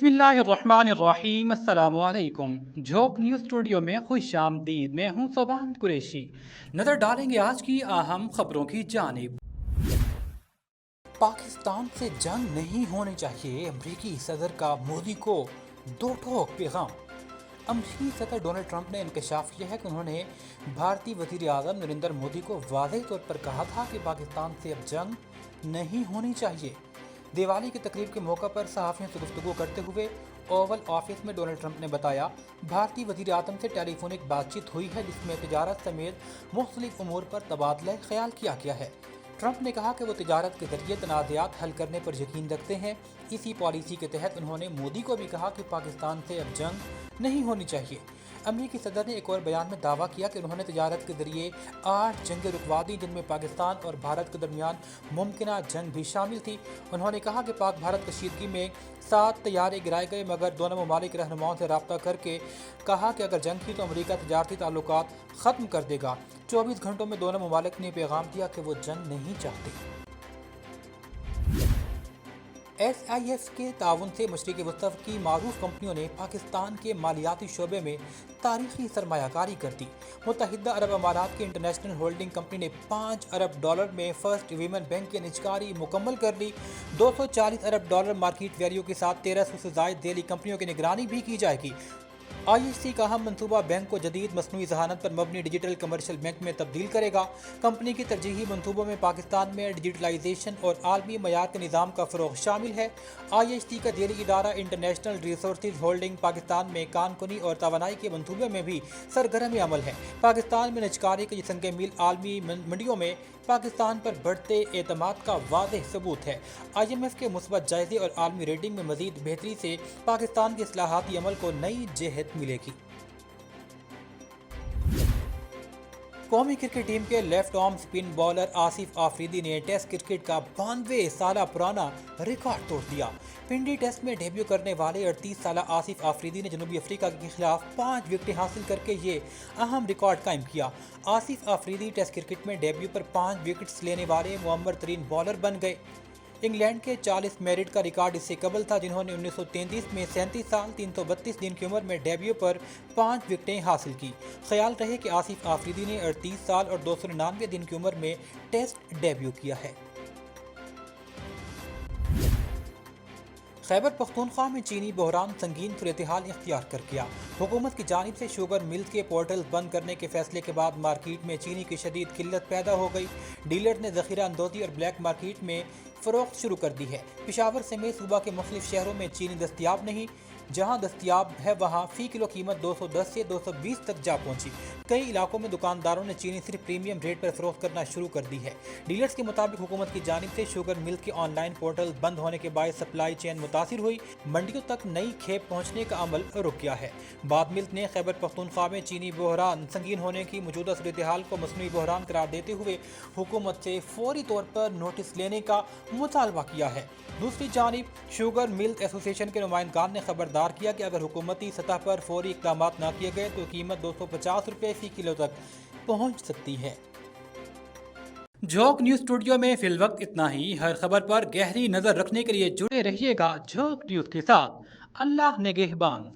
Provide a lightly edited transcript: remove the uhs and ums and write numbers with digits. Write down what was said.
बिस्मिल्लाहिर्रहमानिर्रहीम अस्सलाम वालेकुम। झोंक न्यूज़ स्टूडियो में खुश आमदीद। मैं हूं सोबान कुरैशी। नज़र डालेंगे आज की अहम खबरों की जानिब। पाकिस्तान से जंग नहीं होनी चाहिए, अमरीकी सदर का मोदी को दो टोक पैगाम। अमरीकी सदर डोनाल्ड ट्रंप ने इंकशाफ किया है कि उन्होंने भारतीय वज़ीर आज़म नरेंद्र मोदी को वाज़ेह तौर पर कहा था कि पाकिस्तान से अब जंग नहीं होनी चाहिए। दिवाली की तकरीब के मौका पर सहाफ़ियों से गुफ्तगू करते हुए ओवल ऑफिस में डोनाल्ड ट्रंप ने बताया, भारतीय वज़ीर आज़म से टेलीफोनिक बातचीत हुई है जिसमें तिजारत समेत मुख्तलिफ उमूर पर तबादला ख्याल किया गया है। ट्रंप ने कहा कि वो तिजारत के जरिए तनाज़ात हल करने पर यकीन रखते हैं। इसी पॉलिसी के तहत उन्होंने मोदी को भी कहा कि पाकिस्तान से अब जंग नहीं होनी चाहिए। अमरीकी सदर ने एक और बयान में दावा किया कि उन्होंने तिजारत के जरिए 8 जंगें रुकवा दी जिनमें पाकिस्तान और भारत के दरमियान मुमकिन जंग भी शामिल थी। उन्होंने कहा कि पाक भारत कशीदगी में 7 तैयारे गिराए गए, मगर दोनों ममालिक रहनुमाओं से रब्ता करके कहा कि अगर जंग की तो अमरीका तजारती ताल्लुकात ख़त्म कर देगा। 24 घंटों में दोनों ममालिक ने पैगाम दिया कि वो जंग नहीं चाहते। SIF के ताउन से मशरिक़ वसत की मारूफ कंपनियों ने पाकिस्तान के मालियाती शोबे में तारीखी सरमायाकारी कर दी। मुत्तहिदा अरब अमारात की इंटरनेशनल होल्डिंग कंपनी ने $5 अरब में फर्स्ट वीमन बैंक की निजकारी मुकम्मल कर ली। $240 अरब मार्केट वैल्यू के साथ 1300 से ज़ायद देली कंपनियों की निगरानी भी की जाएगी। IHC का अहम मनसूबा बैंक को जदीद मसनूई जहानत पर मबनी डिजिटल कमर्शियल बैंक में तब्दील करेगा। कंपनी की तरजीही मनसूबों में पाकिस्तान में डिजिटलाइजेशन और आलमी मयार के निज़ाम का फ़रोग़ शामिल है। IHC का देली इदारा इंटरनेशनल रिसोर्सेज होल्डिंग पाकिस्तान में कानकुनी और तवानाई के मनसूबे में भी सरगर्म अमल है। पाकिस्तान में निजकारी के संग मील आलमी मंडियों में पाकिस्तान पर बढ़ते एतमाद का वाज़ेह सबूत है। IMF के मुस्बत जायजे और आलमी रेटिंग में मज़ीद बेहतरी से पाकिस्तान के इस्लाहाती अमल को नई जहत मिलेगी। कौमी क्रिकेट टीम के left arm spin bowler Asif Afridi ने टेस्ट क्रिकेट का 92 साल पुराना रिकॉर्ड तोड़ दिया। पिंडी टेस्ट में डेब्यू करने वाले 38 साल आसिफ आफरीदी ने जनूबी अफ्रीका के खिलाफ 5 विकेटें हासिल करके ये अहम रिकॉर्ड कायम किया। आसिफ आफरीदी टेस्ट क्रिकेट में डेब्यू पर 5 विकेट्स लेने वाले मुअम्मर तरीन बॉलर बन गए। इंग्लैंड के 40 मैरिट का रिकॉर्ड इससे कबल था, जिन्होंने 1933 में 37 साल 332 दिन की उम्र में डेब्यू पर 5 विकेटें हासिल की। ख्याल रहे कि आसिफ आफरीदी ने 38 साल और 299 दिन की उम्र में टेस्ट डेब्यू किया है। खैबर पख्तूनख्वा में चीनी बहरान संगीन सूरत-ए-हाल इख्तियार कर गया। हुकूमत की जानिब से शुगर मिल के पोर्टल बंद करने के फैसले के बाद मार्केट में चीनी की शदीद किल्लत पैदा हो गई। डीलर ने ज़ख़ीरा अंदोज़ी और ब्लैक मार्केट में फ़रोख्त शुरू कर दी है। पेशावर समेत सूबा के मुख्तलिफ शहरों में चीनी दस्तियाब नहीं, जहां दस्तियाब है वहां फ़ी किलो कीमत 210 से 220 तक जा पहुंची। कई इलाकों में दुकानदारों ने चीनी सिर्फ प्रीमियम रेट पर फ़रोख्त करना शुरू कर दी है। डीलर्स के मुताबिक हुकूमत की जानिब से शुगर मिल के ऑनलाइन पोर्टल बंद होने के बाद सप्लाई चेन मुतासिर हुई। मंडियों तक नई खेप पहुँचने का अमल रुक गया है। बाद मिल्क ने खैबर पख्तूनख्वा में चीनी बहरान संगीन होने की मौजूदा सूरत-ए-हाल को मसनूई बहरान करार देते हुए हुकूमत से फौरी तौर पर नोटिस लेने का मुतालबा किया है। दूसरी जानिब शुगर मिल्क एसोसिएशन के नुमाइंदगान ने खबरदार किया कि अगर हुकूमती सतह पर फौरी इक़दाम न किए गए तो कीमत 250 रुपये फ़ी किलो तक पहुँच सकती है। झोंक न्यूज़ स्टूडियो में फिल वक्त इतना ही। हर खबर पर गहरी नज़र रखने के लिए जुड़े रहिएगा झोंक न्यूज़ के साथ। अल्लाह निगहबान।